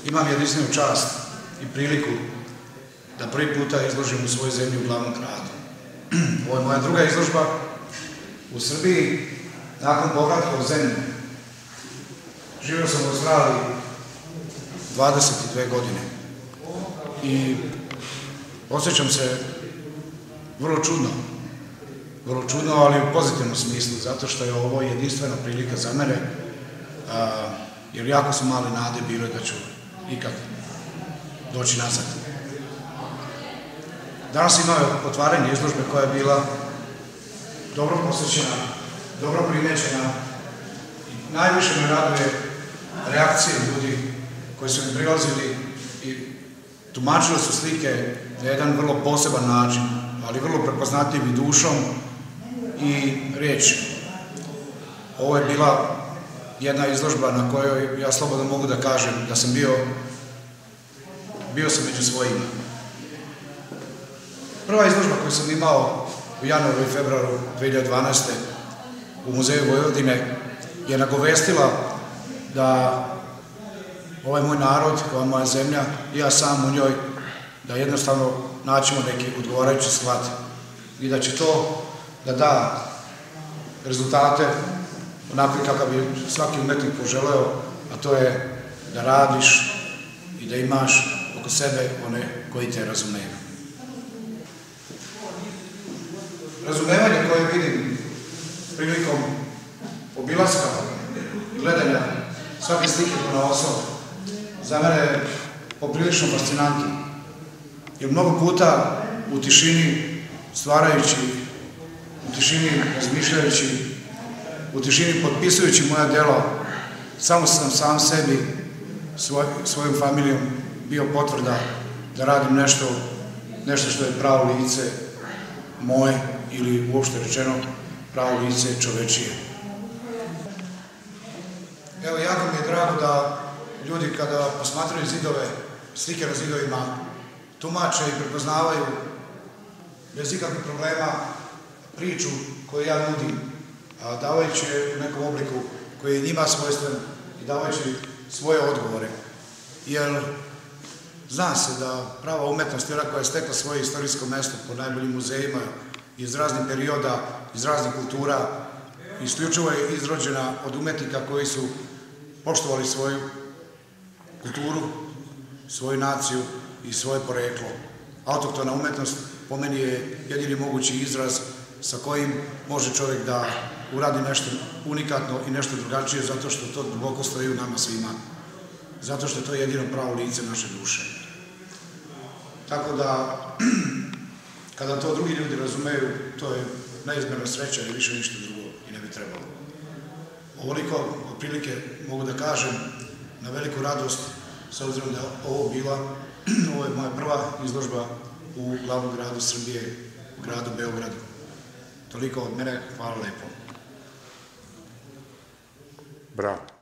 Imam jedinstvenu čast i priliku da prvi puta izložim u svojoj zemlji u glavnom gradu. Ovo je moja druga izložba u Srbiji nakon povratka u zemlju. Živio sam u Australiji 22 godine i osjećam se vrlo čudno, ali u pozitivnom smislu, zato što je ovo jedinstvena prilika za mene, jer jako su male nade bile da ću ikad doći nazad. Danas imao otvaranje izložbe koja je bila dobro posvećena, dobro primećena i najviše me raduje reakcije ljudi koji su mi prilazili i tumačili su slike na jedan vrlo poseban način, ali vrlo prepoznatljiv i dušom i riječi. Ovo je bila jedna izložba na kojoj ja slobodno mogu da kažem da sam bio sam među svojima. Prva izložba koju sam imao u januaru i februaru 2012. u Muzeju Vojvodine je nagovestila da ovaj moj narod, ova moja zemlja i ja sam u njoj, da jednostavno naćemo neki odgovarajući shvat i da će to da da rezultate onako kakav bi svaki umetnik poželeo, a to je da radiš i da imaš oko sebe one koji te razumeju. Razumevanje koje vidim prilikom obilaska, gledanja svake slike ponaosob, za mene je poprilično fascinantno. Jer mnogo puta u tišini stvarajući, u tišini razmišljajući, u tišini potpisujući moja dela, samo sam sam sebi, svojom familijom bio potvrda da radim nešto što je pravo lice moje ili uopšte rečeno pravo lice čovečije. Evo, jako mi je drago da ljudi kada posmatraju zidove, slike na zidovima, tumače i prepoznavaju bez ikakvih problema priču koju ja nudim, davajući u nekom obliku koji je njima svojstven i davajući svoje odgovore. Jer zna se da prava umetnost je ona koja je stekla svoje istorijsko mesto po najboljim muzejima iz raznih perioda, iz raznih kultura, isključivo je izrođena od umetnika koji su poštovali svoju kulturu, svoju naciju i svoje poreklo. Autohtona umetnost po meni je jedini mogući izraz sa kojim može čovjek da uradi nešto unikatno i nešto drugačije, zato što to duboko stoji u nama svima. Zato što je to jedino pravo lice naše duše. Tako da, kada to drugi ljudi razumeju, to je neizmjerna sreća i više ništa drugo i ne bi trebalo. Ovoliko prilike mogu da kažem na veliku radost, s obzirom da ovo je moja prva izložba u glavnom gradu Srbije, u gradu Beogradu. Toliko od mene, hvala lepo. Bravo.